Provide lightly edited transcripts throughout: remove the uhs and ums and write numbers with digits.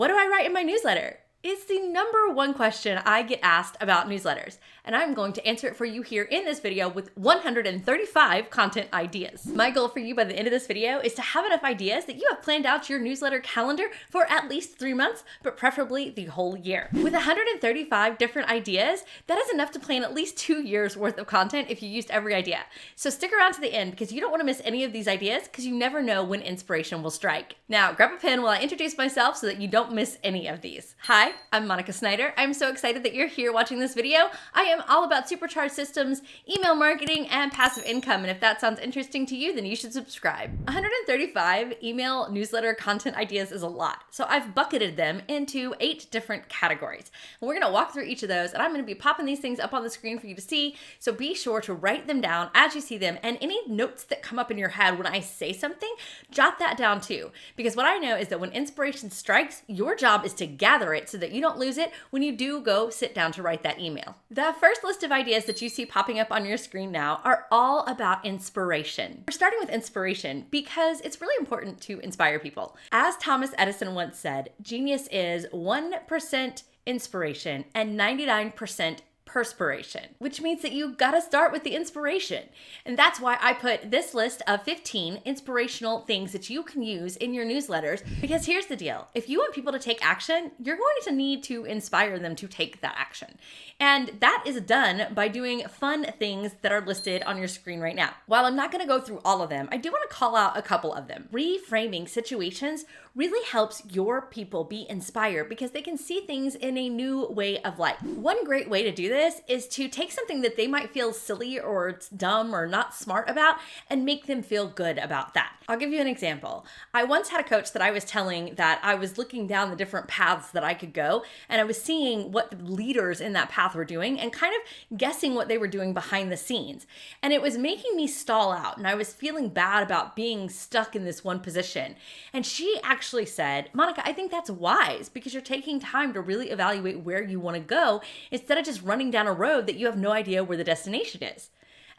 What do I write in my newsletter? It's the number one question I get asked about newsletters, and I'm going to answer it for you here in this video with 135 content ideas. My goal for you by the end of this video is to have enough ideas that you have planned out your newsletter calendar for at least 3 months, but preferably the whole year. With 135 different ideas, that is enough to plan at least 2 years worth of content if you used every idea. So stick around to the end because you don't want to miss any of these ideas because you never know when inspiration will strike. Now, grab a pen while I introduce myself so that you don't miss any of these. Hi, I'm Monica Snyder. I'm so excited that you're here watching this video. I am all about supercharged systems, email marketing, and passive income. And if that sounds interesting to you, then you should subscribe. 135 email newsletter content ideas is a lot. So I've bucketed them into 8 different categories. And we're gonna walk through each of those, and I'm gonna be popping these things up on the screen for you to see. So be sure to write them down as you see them, and any notes that come up in your head when I say something, jot that down too. Because what I know is that when inspiration strikes, your job is to gather it so that you don't lose it when you do go sit down to write that email. The first list of ideas that you see popping up on your screen now are all about inspiration. We're starting with inspiration because it's really important to inspire people. As Thomas Edison once said, genius is 1% inspiration and 99% perspiration, which means that you gotta start with the inspiration. And that's why I put this list of 15 inspirational things that you can use in your newsletters, because here's the deal. If you want people to take action, you're going to need to inspire them to take that action. And that is done by doing fun things that are listed on your screen right now. While I'm not gonna go through all of them, I do wanna call out a couple of them. Reframing situations really helps your people be inspired because they can see things in a new way of life. One great way to do this is to take something that they might feel silly or dumb or not smart about and make them feel good about that. I'll give you an example. I once had a coach that I was telling that I was looking down the different paths that I could go, and I was seeing what the leaders in that path were doing and kind of guessing what they were doing behind the scenes. And it was making me stall out, and I was feeling bad about being stuck in this one position. And she actually said, Monica, I think that's wise because you're taking time to really evaluate where you want to go instead of just running down a road that you have no idea where the destination is.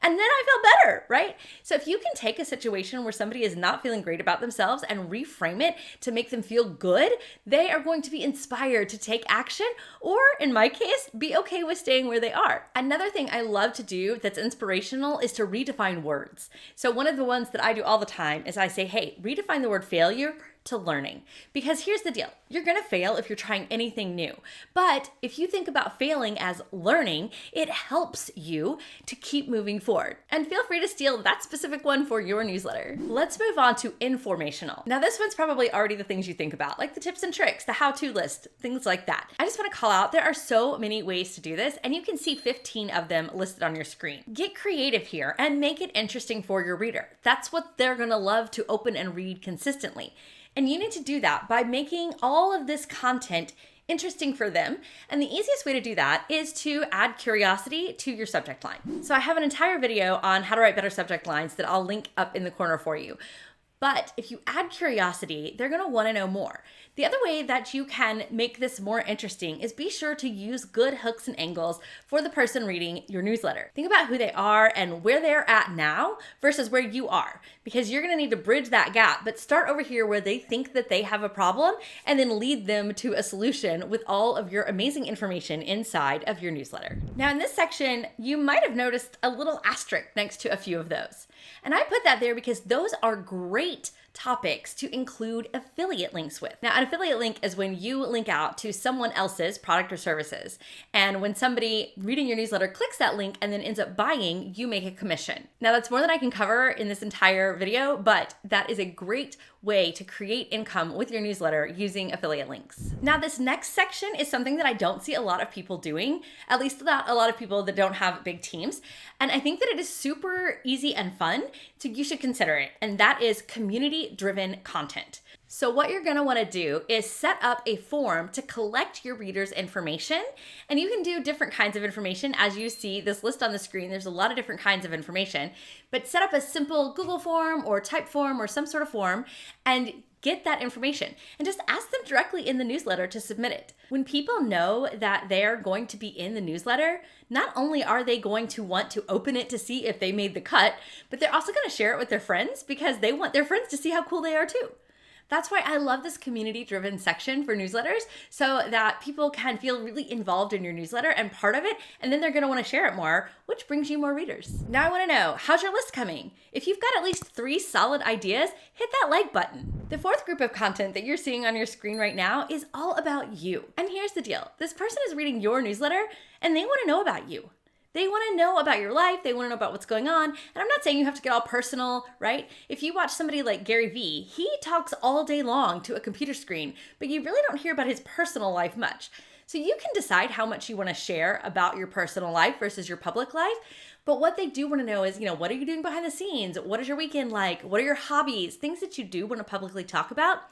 And then I feel better, right? So if you can take a situation where somebody is not feeling great about themselves and reframe it to make them feel good, they are going to be inspired to take action, or in my case, be okay with staying where they are. Another thing I love to do that's inspirational is to redefine words. So one of the ones that I do all the time is I say, hey, redefine the word failure to learning. Because here's the deal. You're gonna fail if you're trying anything new. But if you think about failing as learning, it helps you to keep moving forward. And feel free to steal that specific one for your newsletter. Let's move on to informational. Now this one's probably already the things you think about, like the tips and tricks, the how-to list, things like that. I just wanna call out, there are so many ways to do this, and you can see 15 of them listed on your screen. Get creative here and make it interesting for your reader. That's what they're gonna love to open and read consistently. And you need to do that by making all of this content interesting for them. And the easiest way to do that is to add curiosity to your subject line. So I have an entire video on how to write better subject lines that I'll link up in the corner for you. But if you add curiosity, they're gonna wanna know more. The other way that you can make this more interesting is be sure to use good hooks and angles for the person reading your newsletter. Think about who they are and where they're at now versus where you are, because you're gonna need to bridge that gap, but start over here where they think that they have a problem and then lead them to a solution with all of your amazing information inside of your newsletter. Now in this section, you might have noticed a little asterisk next to a few of those. And I put that there because those are great topics to include affiliate links with. Now, an affiliate link is when you link out to someone else's product or services. And when somebody reading your newsletter clicks that link and then ends up buying, you make a commission. Now, that's more than I can cover in this entire video, but that is a great way to create income with your newsletter using affiliate links. Now, this next section is something that I don't see a lot of people doing, at least not a lot of people that don't have big teams. And I think that it is super easy and fun, so you should consider it. And that is community-driven content. So what you're gonna wanna do is set up a form to collect your readers' information, and you can do different kinds of information. As you see this list on the screen, there's a lot of different kinds of information, but set up a simple Google form or type form or some sort of form and get that information and just ask them directly in the newsletter to submit it. When people know that they're going to be in the newsletter, not only are they going to want to open it to see if they made the cut, but they're also gonna share it with their friends because they want their friends to see how cool they are too. That's why I love this community-driven section for newsletters so that people can feel really involved in your newsletter and part of it, and then they're gonna wanna share it more, which brings you more readers. Now I wanna know, how's your list coming? If you've got at least 3 solid ideas, hit that like button. The fourth group of content that you're seeing on your screen right now is all about you. And here's the deal. This person is reading your newsletter and they wanna know about you. They want to know about your life. They want to know about what's going on. And I'm not saying you have to get all personal, right? If you watch somebody like Gary Vee, he talks all day long to a computer screen, but you really don't hear about his personal life much. So you can decide how much you want to share about your personal life versus your public life. But what they do want to know is, what are you doing behind the scenes? What is your weekend like? What are your hobbies? Things that you do want to publicly talk about.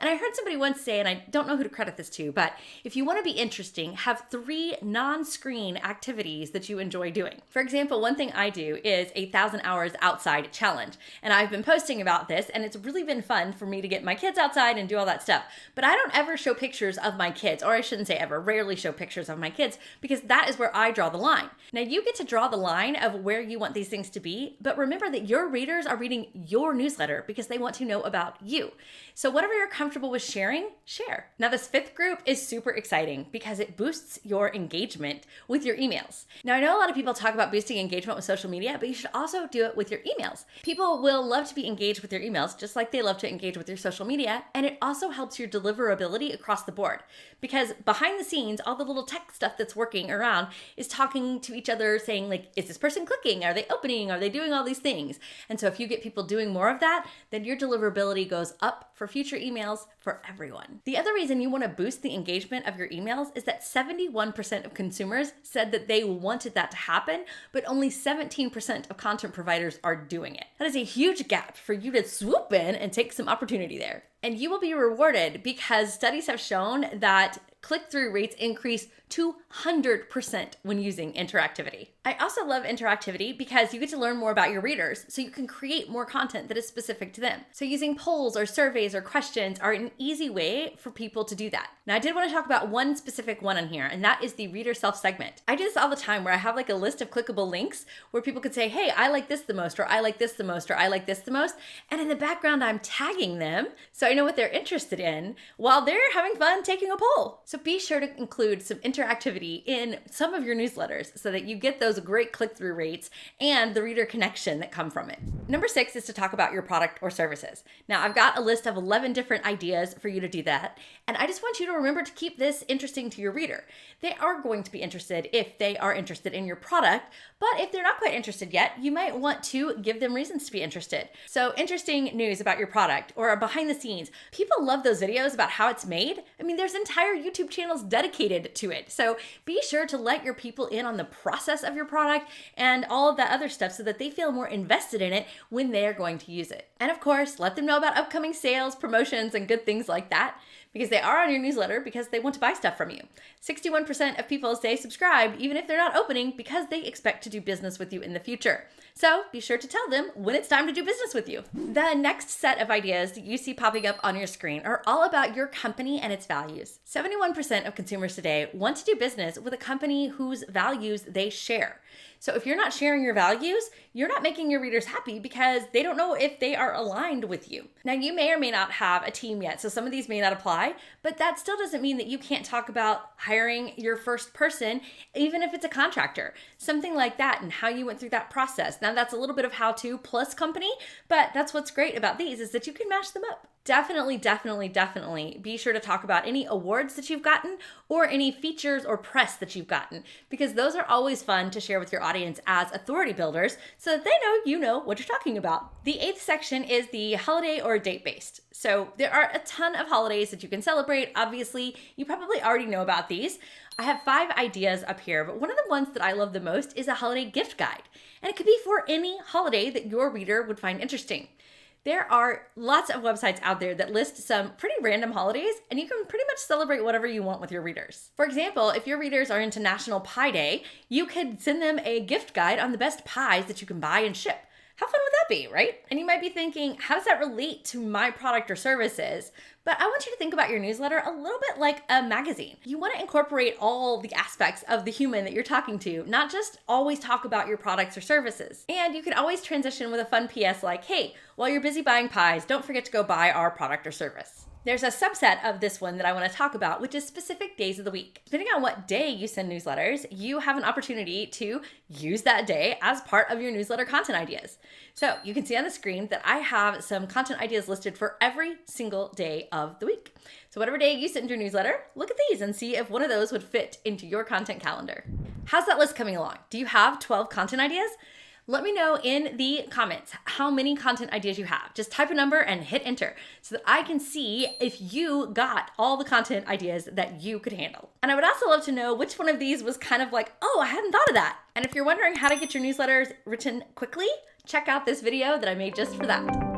And I heard somebody once say, and I don't know who to credit this to, but if you want to be interesting, have 3 non-screen activities that you enjoy doing. For example, one thing I do is a 1,000 hours outside challenge. And I've been posting about this, and it's really been fun for me to get my kids outside and do all that stuff. But I don't ever show pictures of my kids, or I shouldn't say ever, rarely show pictures of my kids, because that is where I draw the line. Now you get to draw the line of where you want these things to be, but remember that your readers are reading your newsletter because they want to know about you. So whatever you're comfortable with sharing, share. Now this 5th group is super exciting because it boosts your engagement with your emails. Now I know a lot of people talk about boosting engagement with social media, but you should also do it with your emails. People will love to be engaged with your emails just like they love to engage with your social media, and it also helps your deliverability across the board because behind the scenes, all the little tech stuff that's working around is talking to each other saying like, is this person clicking? Are they opening? Are they doing all these things? And so if you get people doing more of that, then your deliverability goes up for future emails for everyone. The other reason you want to boost the engagement of your emails is that 71% of consumers said that they wanted that to happen, but only 17% of content providers are doing it. That is a huge gap for you to swoop in and take some opportunity there. And you will be rewarded because studies have shown that click-through rates increase 200% when using interactivity. I also love interactivity because you get to learn more about your readers, so you can create more content that is specific to them. So using polls or surveys or questions are an easy way for people to do that. Now I did want to talk about one specific one on here, and that is the reader self-segment. I do this all the time where I have like a list of clickable links where people could say, hey, I like this the most, or I like this the most, or I like this the most. And in the background, I'm tagging them so I know what they're interested in while they're having fun taking a poll. So be sure to include some interactivity in some of your newsletters so that you get those great click-through rates and the reader connection that come from it. Number 6 is to talk about your product or services. Now I've got a list of 11 different ideas for you to do that. And I just want you to remember to keep this interesting to your reader. They are going to be interested if they are interested in your product, but if they're not quite interested yet, you might want to give them reasons to be interested. So interesting news about your product or behind the scenes. People love those videos about how it's made. I mean, there's entire YouTube channels dedicated to it. So be sure to let your people in on the process of your product and all of that other stuff so that they feel more invested in it when they are going to use it. And of course, let them know about upcoming sales, promotions, and good things like that, because they are on your newsletter because they want to buy stuff from you. 61% of people say subscribe even if they're not opening because they expect to do business with you in the future. So be sure to tell them when it's time to do business with you. The next set of ideas that you see popping up on your screen are all about your company and its values. 71% of consumers today want to do business with a company whose values they share. So if you're not sharing your values, you're not making your readers happy because they don't know if they are aligned with you. Now, you may or may not have a team yet, so some of these may not apply, but that still doesn't mean that you can't talk about hiring your first person, even if it's a contractor, something like that, and how you went through that process. Now, that's a little bit of how-to plus company, but that's what's great about these is that you can match them up. Definitely be sure to talk about any awards that you've gotten or any features or press that you've gotten, because those are always fun to share with your audience as authority builders so that they know you know what you're talking about. The 8th section is the holiday or date-based. So there are a ton of holidays that you can celebrate. Obviously, you probably already know about these. I have 5 ideas up here, but one of the ones that I love the most is a holiday gift guide. And it could be for any holiday that your reader would find interesting. There are lots of websites out there that list some pretty random holidays, and you can pretty much celebrate whatever you want with your readers. For example, if your readers are into National Pie Day, you could send them a gift guide on the best pies that you can buy and ship. How fun would that be, right? And you might be thinking, how does that relate to my product or services? But I want you to think about your newsletter a little bit like a magazine. You want to incorporate all the aspects of the human that you're talking to, not just always talk about your products or services. And you can always transition with a fun PS like, hey, while you're busy buying pies, don't forget to go buy our product or service. There's a subset of this one that I want to talk about, which is specific days of the week. Depending on what day you send newsletters, you have an opportunity to use that day as part of your newsletter content ideas. So you can see on the screen that I have some content ideas listed for every single day of the week. So whatever day you send your newsletter, look at these and see if one of those would fit into your content calendar. How's that list coming along? Do you have 12 content ideas? Let me know in the comments how many content ideas you have. Just type a number and hit enter so that I can see if you got all the content ideas that you could handle. And I would also love to know which one of these was kind of like, oh, I hadn't thought of that. And if you're wondering how to get your newsletters written quickly, check out this video that I made just for that.